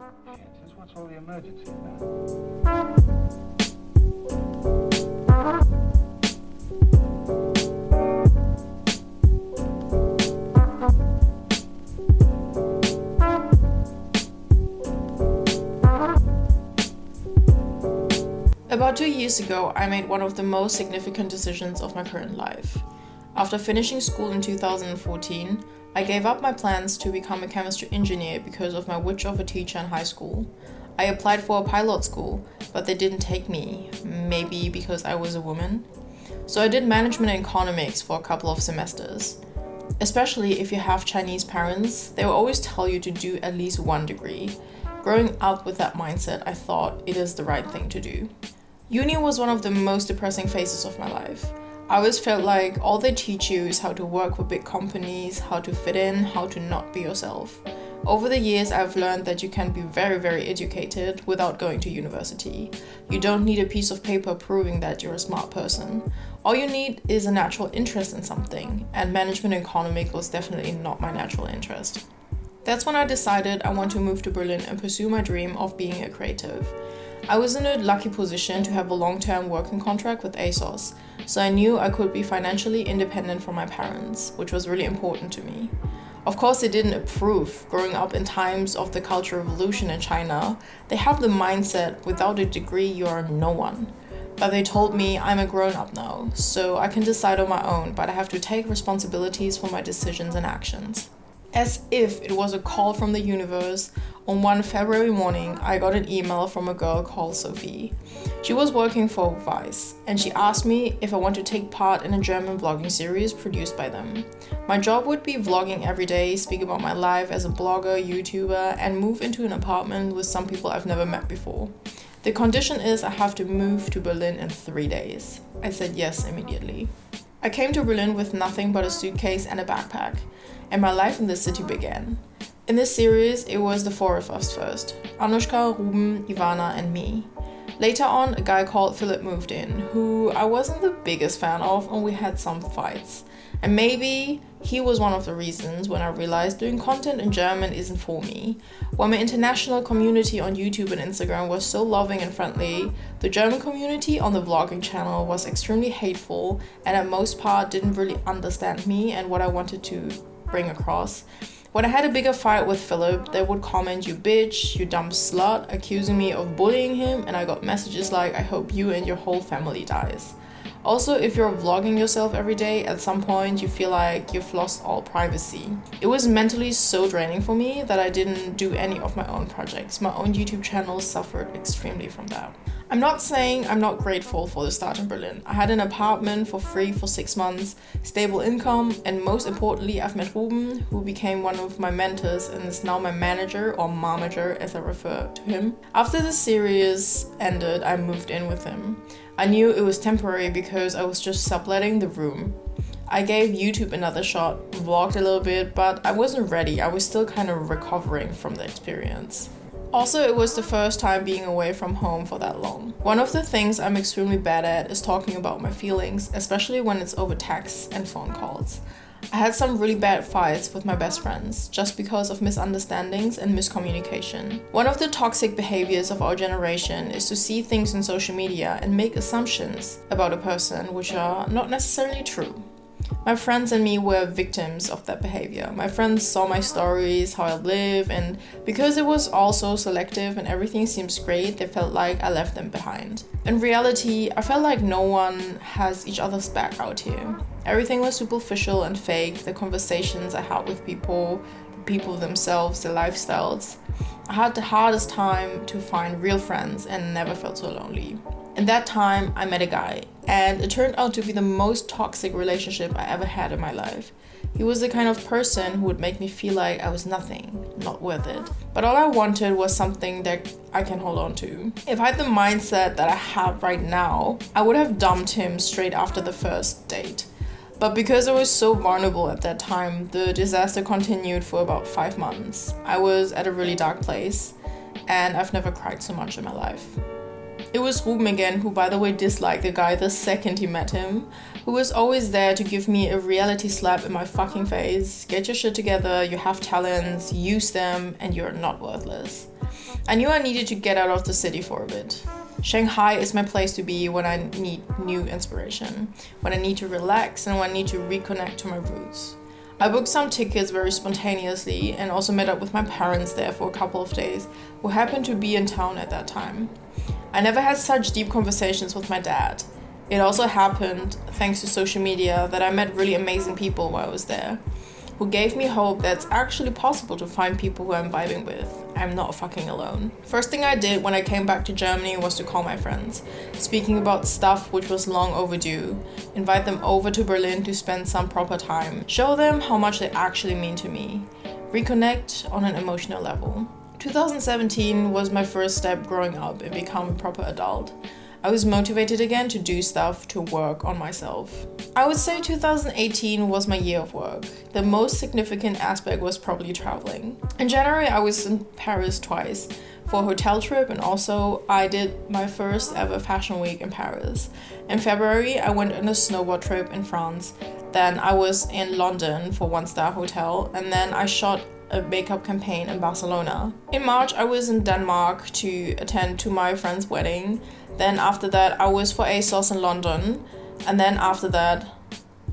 Just what's all the emergency now? About 2 years ago, I made one of the most significant decisions of my current life. After finishing school in 2014, I gave up my plans to become a chemistry engineer because of my witch of a teacher in high school. I applied for a pilot school, but they didn't take me, maybe because I was a woman. So I did management and economics for a couple of semesters. Especially if you have Chinese parents, they will always tell you to do at least one degree. Growing up with that mindset, I thought it is the right thing to do. Uni was one of the most depressing phases of my life. I always felt like all they teach you is how to work for big companies, how to fit in, how to not be yourself. Over the years, I've learned that you can be very, very educated without going to university. You don't need a piece of paper proving that you're a smart person. All you need is a natural interest in something, and management and economics was definitely not my natural interest. That's when I decided I want to move to Berlin and pursue my dream of being a creative. I was in a lucky position to have a long-term working contract with ASOS, so I knew I could be financially independent from my parents, which was really important to me. Of course, they didn't approve. Growing up in times of the Cultural Revolution in China, they have the mindset without a degree you are no one. But they told me I'm a grown-up now, so I can decide on my own, but I have to take responsibilities for my decisions and actions. As if it was a call from the universe, on one February morning, I got an email from a girl called Sophie. She was working for Vice, and she asked me if I want to take part in a German vlogging series produced by them. My job would be vlogging every day, speak about my life as a blogger, YouTuber, and move into an apartment with some people I've never met before. The condition is I have to move to Berlin in 3 days. I said yes immediately. I came to Berlin with nothing but a suitcase and a backpack, and my life in the city began. In this series, it was the four of us first: Anushka, Ruben, Ivana, and me. Later on, a guy called Philip moved in, who I wasn't the biggest fan of, and we had some fights. And maybe he was one of the reasons when I realized doing content in German isn't for me. While my international community on YouTube and Instagram was so loving and friendly, the German community on the vlogging channel was extremely hateful and at most part didn't really understand me and what I wanted to bring across. When I had a bigger fight with Philip, they would comment, "You bitch, you dumb slut," accusing me of bullying him, and I got messages like, "I hope you and your whole family dies." Also, if you're vlogging yourself every day, at some point you feel like you've lost all privacy. It was mentally so draining for me that I didn't do any of my own projects. My own YouTube channel suffered extremely from that. I'm not saying I'm not grateful for the start in Berlin. I had an apartment for free for 6 months, stable income, and most importantly, I've met Ruben, who became one of my mentors and is now my manager, or momager as I refer to him. After the series ended, I moved in with him. I knew it was temporary because I was just subletting the room. I gave YouTube another shot, vlogged a little bit, but I wasn't ready. I was still kind of recovering from the experience. Also, it was the first time being away from home for that long. One of the things I'm extremely bad at is talking about my feelings, especially when it's over texts and phone calls. I had some really bad fights with my best friends just because of misunderstandings and miscommunication. One of the toxic behaviors of our generation is to see things in social media and make assumptions about a person which are not necessarily true. My friends and me were victims of that behavior. My friends saw my stories, how I live, and because it was all so selective and everything seems great, they felt like I left them behind. In reality, I felt like no one has each other's back out here. Everything was superficial and fake, the conversations I had with people, the people themselves, their lifestyles. I had the hardest time to find real friends and never felt so lonely. In that time, I met a guy, and it turned out to be the most toxic relationship I ever had in my life. He was the kind of person who would make me feel like I was nothing, not worth it. But all I wanted was something that I can hold on to. If I had the mindset that I have right now, I would have dumped him straight after the first date. But because I was so vulnerable at that time, the disaster continued for about 5 months. I was at a really dark place, and I've never cried so much in my life. It was Ruben again, who by the way disliked the guy the second he met him, who was always there to give me a reality slap in my fucking face. Get your shit together, you have talents, use them, and you're not worthless. I knew I needed to get out of the city for a bit. Shanghai is my place to be when I need new inspiration, when I need to relax, and when I need to reconnect to my roots. I booked some tickets very spontaneously and also met up with my parents there for a couple of days, who happened to be in town at that time. I never had such deep conversations with my dad. It also happened, thanks to social media, that I met really amazing people while I was there, who gave me hope that it's actually possible to find people who I'm vibing with. I'm not fucking alone. First thing I did when I came back to Germany was to call my friends, speaking about stuff which was long overdue, invite them over to Berlin to spend some proper time, show them how much they actually mean to me, reconnect on an emotional level. 2017 was my first step growing up and becoming a proper adult. I was motivated again to do stuff, to work on myself. I would say 2018 was my year of work. The most significant aspect was probably traveling. In January, I was in Paris twice for a hotel trip, and also I did my first ever fashion week in Paris. In February, I went on a snowboard trip in France. Then I was in London for one-star hotel, and then I shot a makeup campaign in Barcelona. In March, I was in Denmark to attend to my friend's wedding. Then after that, I was for ASOS in London. And then after that,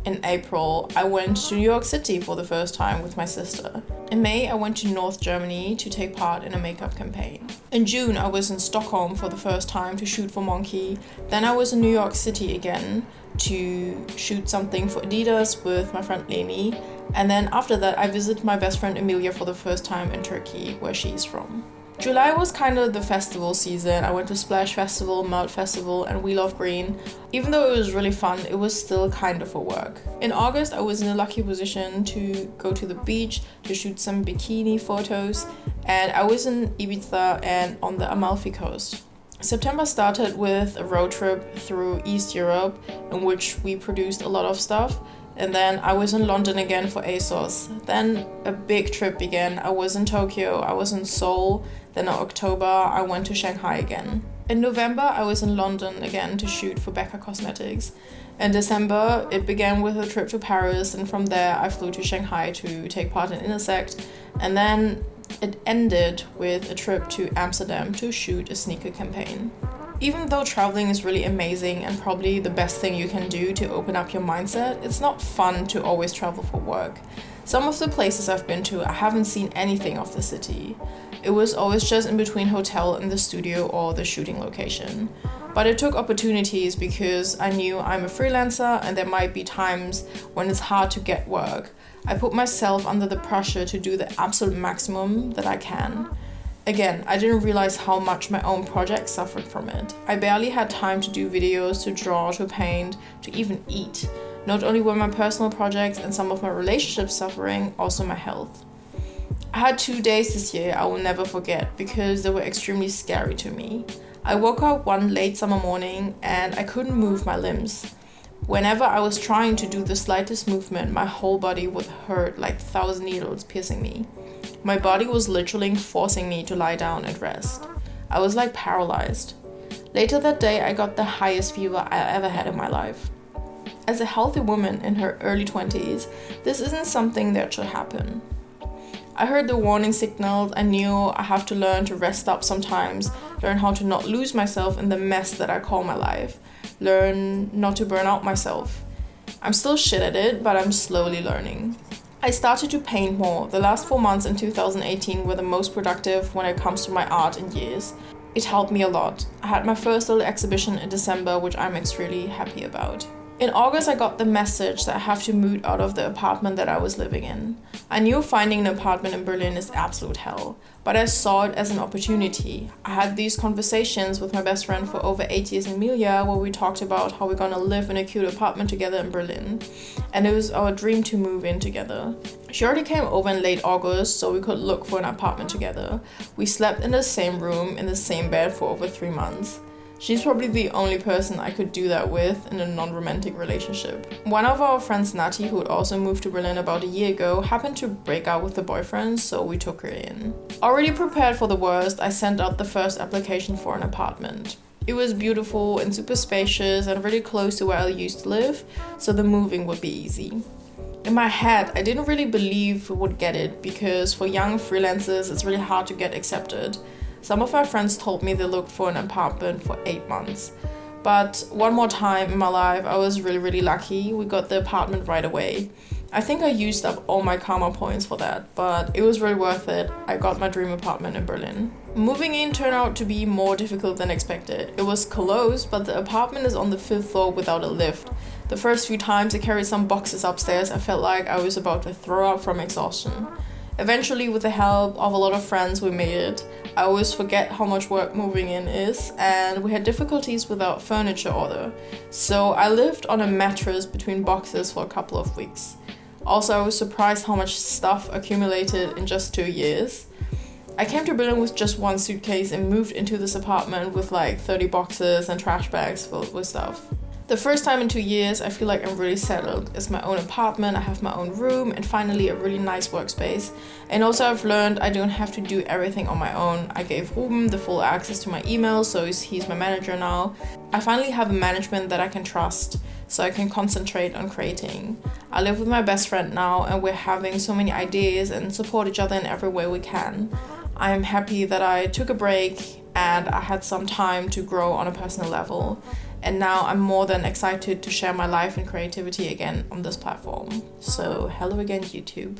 in April, I went to New York City for the first time with my sister. In May, I went to North Germany to take part in a makeup campaign. In June, I was in Stockholm for the first time to shoot for Monkey. Then I was in New York City again to shoot something for Adidas with my friend Leni. And then after that, I visited my best friend Emilia for the first time in Turkey, where she's from. July was kind of the festival season. I went to Splash Festival, Melt Festival, and We Love Green. Even though it was really fun, it was still kind of for work. In August, I was in a lucky position to go to the beach to shoot some bikini photos, and I was in Ibiza and on the Amalfi Coast. September started with a road trip through East Europe, in which we produced a lot of stuff. And then I was in London again for ASOS. Then a big trip began. I was in Tokyo, I was in Seoul. Then in October, I went to Shanghai again. In November, I was in London again to shoot for Becca Cosmetics. In December, it began with a trip to Paris, and from there I flew to Shanghai to take part in Intersect. And then it ended with a trip to Amsterdam to shoot a sneaker campaign. Even though traveling is really amazing and probably the best thing you can do to open up your mindset, it's not fun to always travel for work. Some of the places I've been to, I haven't seen anything of the city. It was always just in between hotel and the studio or the shooting location. But I took opportunities because I knew I'm a freelancer and there might be times when it's hard to get work. I put myself under the pressure to do the absolute maximum that I can. Again, I didn't realize how much my own project suffered from it. I barely had time to do videos, to draw, to paint, to even eat. Not only were my personal projects and some of my relationships suffering, also my health. I had 2 days this year I will never forget because they were extremely scary to me. I woke up one late summer morning and I couldn't move my limbs. Whenever I was trying to do the slightest movement, my whole body would hurt like 1,000 needles piercing me. My body was literally forcing me to lie down and rest. I was like paralyzed. Later that day, I got the highest fever I ever had in my life. As a healthy woman in her early 20s, this isn't something that should happen. I heard the warning signals. I knew I have to learn to rest up sometimes, learn how to not lose myself in the mess that I call my life, learn not to burn out myself. I'm still shit at it, but I'm slowly learning. I started to paint more. The last 4 months in 2018 were the most productive when it comes to my art in years. It helped me a lot. I had my first little exhibition in December, which I'm extremely happy about. In August, I got the message that I have to move out of the apartment that I was living in. I knew finding an apartment in Berlin is absolute hell, but I saw it as an opportunity. I had these conversations with my best friend for over 8 years, Emilia, where we talked about how we're gonna live in a cute apartment together in Berlin. And it was our dream to move in together. She already came over in late August, so we could look for an apartment together. We slept in the same room, in the same bed for over 3 months. She's probably the only person I could do that with in a non-romantic relationship. One of our friends, Nati, who had also moved to Berlin about a year ago, happened to break up with the boyfriend, so we took her in. Already prepared for the worst, I sent out the first application for an apartment. It was beautiful and super spacious and really close to where I used to live, so the moving would be easy. In my head, I didn't really believe we would get it because for young freelancers, it's really hard to get accepted. Some of my friends told me they looked for an apartment for 8 months. But one more time in my life, I was really lucky. We got the apartment right away. I think I used up all my karma points for that, but it was really worth it. I got my dream apartment in Berlin. Moving in turned out to be more difficult than expected. It was close, but the apartment is on the 5th floor without a lift. The first few times I carried some boxes upstairs, I felt like I was about to throw up from exhaustion. Eventually, with the help of a lot of friends, we made it. I always forget how much work moving in is, and we had difficulties with our furniture order. So I lived on a mattress between boxes for a couple of weeks. Also, I was surprised how much stuff accumulated in just 2 years. I came to Berlin with just one suitcase and moved into this apartment with like 30 boxes and trash bags filled with stuff. The first time in 2 years, I feel like I'm really settled. It's my own apartment, I have my own room, and finally a really nice workspace. And also I've learned I don't have to do everything on my own. I gave Ruben the full access to my email, so he's my manager now. I finally have a management that I can trust, so I can concentrate on creating. I live with my best friend now, and we're having so many ideas and support each other in every way we can. I am happy that I took a break and I had some time to grow on a personal level. And now I'm more than excited to share my life and creativity again on this platform. So hello again, YouTube.